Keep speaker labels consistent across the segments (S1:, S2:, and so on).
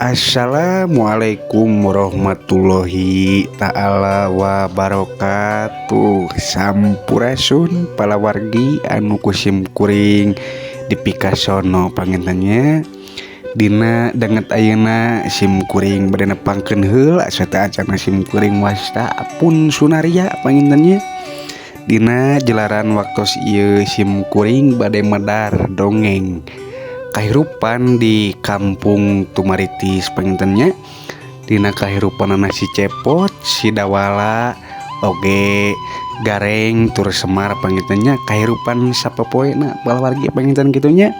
S1: Assalamualaikum warahmatullahi ta'ala wabarakatuh. Sampurasun palawargi anu kusim kuring dipikasono pangintennya dina danget ayeuna sim kuring bade nepangkeun heula sarta acana sim kuring wasta pun sunaria pangintennya dina jelaran waktos ieu sim kuring bade medar dongeng kahirupan di kampung Tumaritis pangintennya dina kahirupanana si Cepot, si Dawala, oge Gareng tur Semar pangintennya kahirupan sapopoena balawargi panginten kitunya.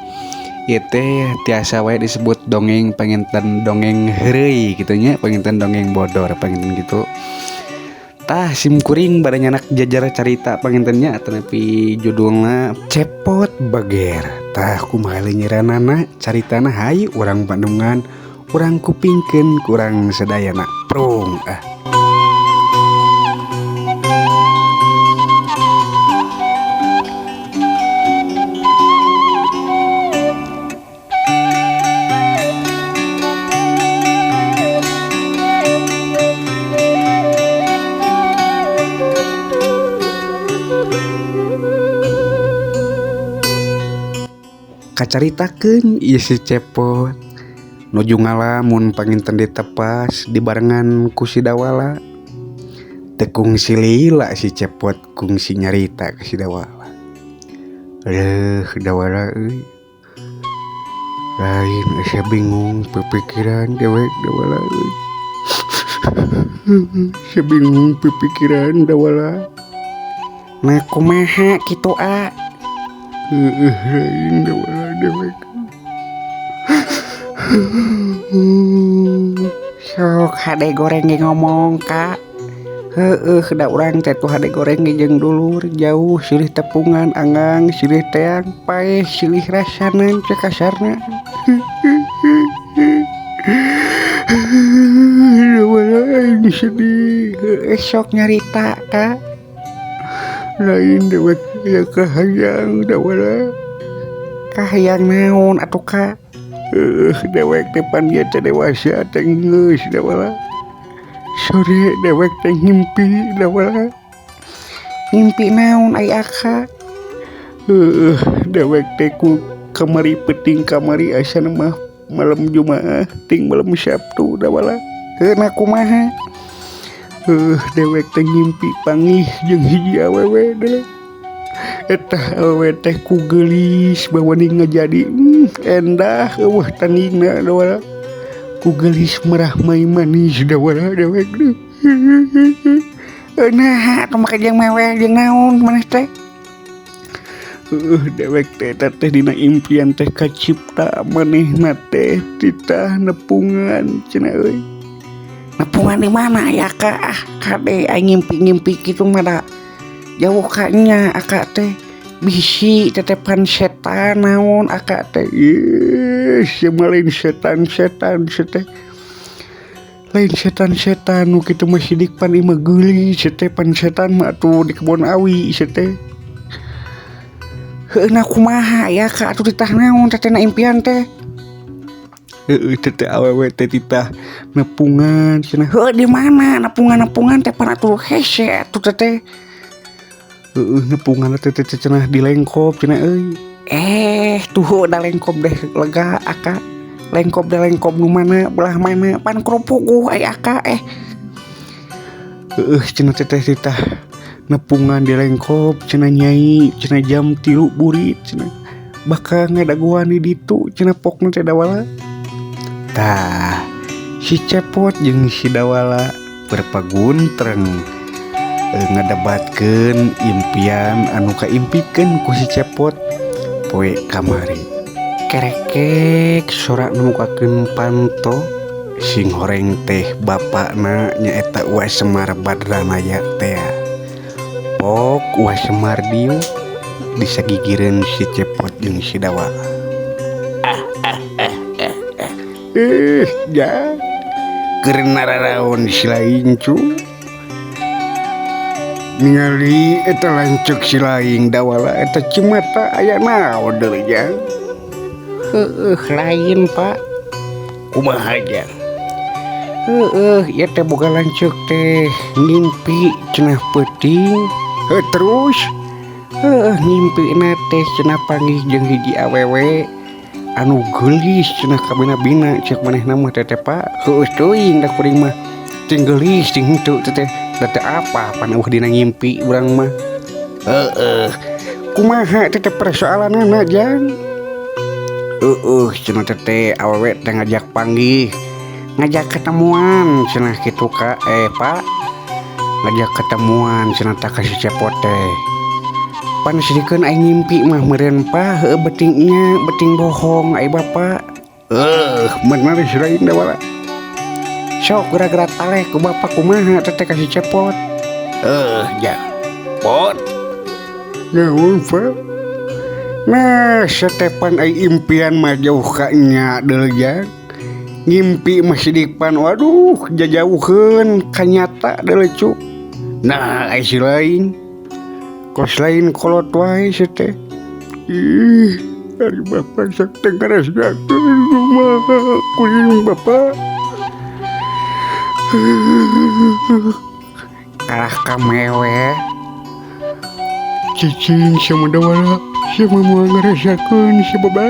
S1: Ieu teh tiasa wae disebut dongeng panginten dongeng heureuy kitunya, panginten dongeng bodor panginten kitu. Tah sim kuring bade nyanak jajar carita pangintennya tanapi judulna Cepot Bager. Tah kumaha leunyeuranana caritana hayu urang Bandungan, urang kupingkeun kurang sadayana prung kacaritakeun ieu si Cepot nuju ngalamun panginten ditepas dibarengan ku si Dawala. Teu kungsi lila si Cepot kungsi nyarita ka si Dawala. Dawala euy, lain asa bingung pipikiran dewek Dawala euy. Bingung pipikiran Dawala. Nah kumaha kitu lain Dawala dewek. Sok hade goreng ge ngomong Kak. Da urang teh tuh hade goreng ge jeung dulur jauh silih tepungan anggang silih teang paeh silih rasana cek kasarna. Dawala aing sedih. Esok nyarita Kak. Lain dewek ya kahayang Dawala. Kahayang naon atuh Kak? Dewek teh pan ieu teh dewasa teh geus Dawala. Sore dewek teh ngimpi Dawala. Ngimpi naon ai Aka? Dewek teh ku kamari peuting kamari asana mah malam Jumaah ting malam Sabtu Dawala. Nah kumaha? Dewek teh ngimpi panggih jeung hiji awewe deh. Etah awewe teh ku geulis bawani ngajadi endah eueuh taningna Dawala. Ku geulis merah mai manis Dawala dewek deui. Nah atuh make jeung meweh jeung naon maneh teh? Dewek teh teh dina impian teh kacipta manehna teh titah nepungan cenah euy. Nepungan di mana ya Kak? Kade aing ngimpi-ngimpi kitu mah da jauh kanya Aka teh bisi tetepan setan naon Aka teh. Lain setan-setan teh. Lain setan-setan nu kitu mah sidik pan imah geulis teh pan setan mah atuh di kebon awi teh. Heuh kumaha ya Kak atuh titah naon teh na impian teh? Teh awewe teh titah nepungan cenah. Heuh di mana nepungan teh pan atuh hese atuh teh. Nepungan teh cenah di lengkop cenah euy. Tuh da lengkop deh lega Aka. Lengkop da lengkop nu mana belah mana pan kerupuk ai Aka cenah teh titah nepungan di lengkop cenah nyai cenah jam 3 burit cenah. Bakal ngadaguan di ditu cenah pokna teh Dawala. Tah si Cepot jeung si Dawala berpaguntreng ngadebatkeun impian anu kaimpikeun ku si Cepot poe kamari. Kerekek sora nu mukakeun panto sing horeng teh bapakna nyaeta Uwa Semar Badranaya teh. Pok Uwa Semar dieu disagigireun si Cepot jeung si Dawala. Ya keur nararaon si laing cu. Ningali eta lancuk si laing Dawala eta cimata aya naon deui jang.
S2: Lain Pak
S1: kumaha aja. Ya teh boga lanceuk teh ngimpi cenah peuting. Terus ngimpi teh cenah panggih jeung hiji awewe anu geulis cenah kabina-bina ceuk manehna mah teh Pak. Heuh teuing da kuring mah ting geulis ting henteu teh apa pan eueuh dina ngimpi urang mah. Kumaha teh persoalanna jang? Cenah teh awewe teh ngajak panggih, ngajak ketemuan cenah kitu Pak, ngajak ketemuan cenah tak kasih cepot teh. Pan sedikeun aing ngimpi mah meureun Pak, heueuh beting bohong ai Bapak. Bener sirain da wala. Sok gara-gara taleh ku Bapak kumaha teh kasih cepot. Ja. Pot. Naon Pak? Nah, setepan ai impian mah jauh ka nya deul jang. Ngimpi mah sidipan waduh jajauheun ka nyata deul cu. Nah, ai si lain. Kos lain kolot wae si teh. Ari Bapak sak teh ngaresgakeun kumaha kuring Bapak. Kalah kamewe. Cicing sama dawala. Siapa mau ngerasakan si Baba?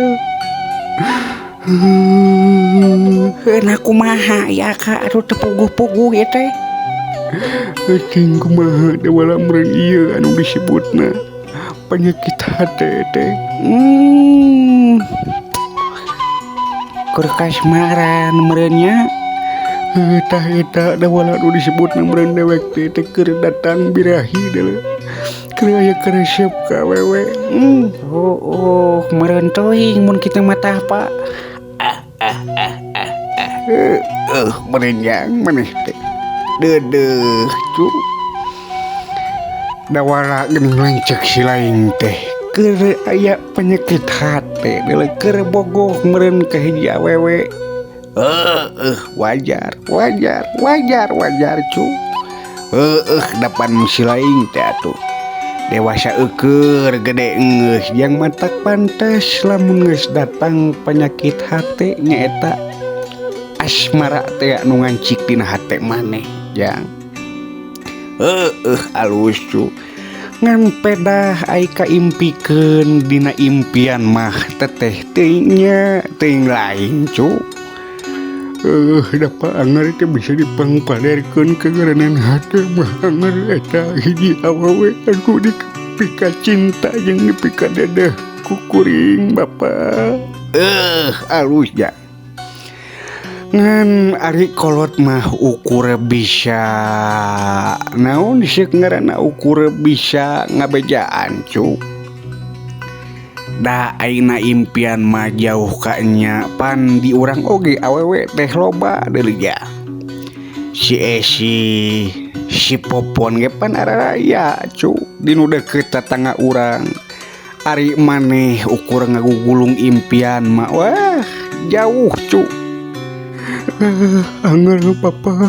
S1: Nah kumaha ya Kak, aduh tepuguh-puguh ya teh. Cing kumaha dawala meureun ieu anu disebutna penyakit hate teh. Keur kasmaran meureun nya. Tah eta dawala anu disebutna meureun dewek teh keur datang birahi deuleu. Keur aya resep ka awewe. Meureun teuing mun kitu mah tah Pak. Meureun jang maneh teh. Deudeuh cu. Dawala geuning lanceuk si lain teh. Keur aya penyakit hate deuleu keur bogoh meureun ka hiji awewe. Wajar cu. Dapan si lain teh atuh. Dewasa eukeur gede geus yang matak pantes lamun geus datang penyakit hate nyaeta asmara teh anu ngancik dina hate maneh jang. Alus cu. Ngan pedah ai kaimpikeun dina impian mah teteh teuing nya teuing lain cu. Dapat anger itu bisa dipangpalerkeun ke garanan hati mah anger eta hiji awewe anu dipika cinta jeung dipika dedeh ku kuring Bapak. Alus ja. Ngan ari kolot mah ukur bisa naon disieuk ngaranna ukur bisa ngabejaan cu. Da aina impian mah jauh ka nya pan di urang oge awewe teh loba deuleu ja. Si Popon ge pan araraya cu dinu deukeut tatangga urang. Ari maneh ukur ngagugulung impian mah wah jauh cu. Anger Papa.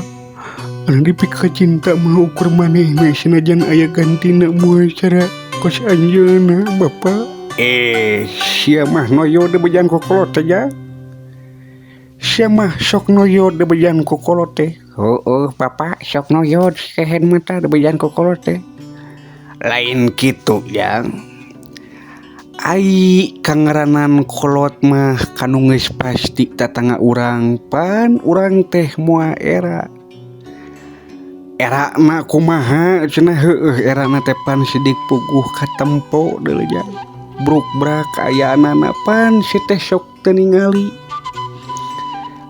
S1: Anu dipika cinta mah ukur maneh we sanajan aya gantina moal cara kos anjeunna Bapak. Sia mah noyo de bejan kokolot aja. Sia mah sok noyo de bejan kokolot teh. Bapak sok noyo kehen mata de bejan kokolot teh. Lain kitu jang. Ai kangaranan kolot mah kanu geus pasti tatangga urang pan urang teh moal era na kumaha cenah erana teh pan sidik puguh katempo deuleu jang. Bruk-brak kaayaan pan si teh sok teu ningali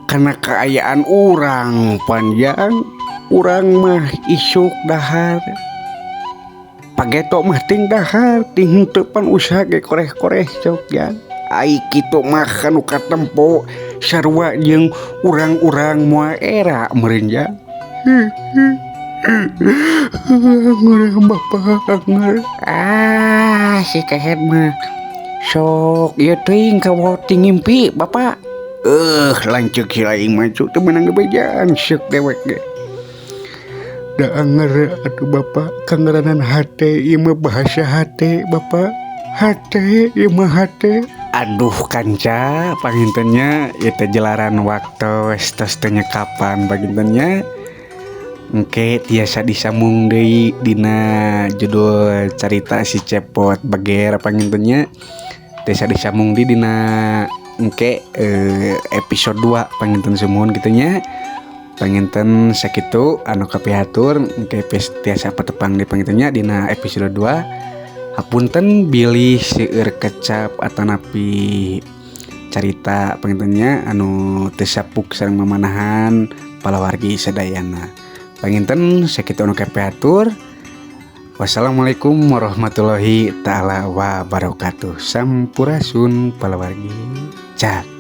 S1: karena kaayaan urang panjang urang mah isuk dahar pageto mah ting dahar ting henteu pan usaha ge koreh-koreh cok jang. Ai kitu mah kanu katempo sarua jeung urang-urang moal era meureun jang. Anger Bapak anger. Si kehet mah sok ieu teuing kawa ting ngimpi Bapak. Lanceuk si laing mah cu teu meunang gebejaan seuk dewek ge. Da anger atuh Bapak kangaranan hate ieu mah bahasa hate Bapak. Hate ieu mah hate. Aduh kanca pangintennya itu jelaran waktu tos tanya kapan pangintennya engke tiasa disambung deui dina judul cerita si cepot bager pangintennya tiasa disambung di dina engke episode 2 panginten sumuhun gitunya panginten sakitu anu kapihatur engke tiasa patepang di pangintennya dina episode 2. Hapunten bilih seueur kecap atanapi carita pangintennya anu teu sapuk sareng mamanahan palawargi sadayana. Panginten sakitu anu kapihatur. Wassalamualaikum warahmatullahi taala wabarakatuh. Sampurasun palawargi. Cak.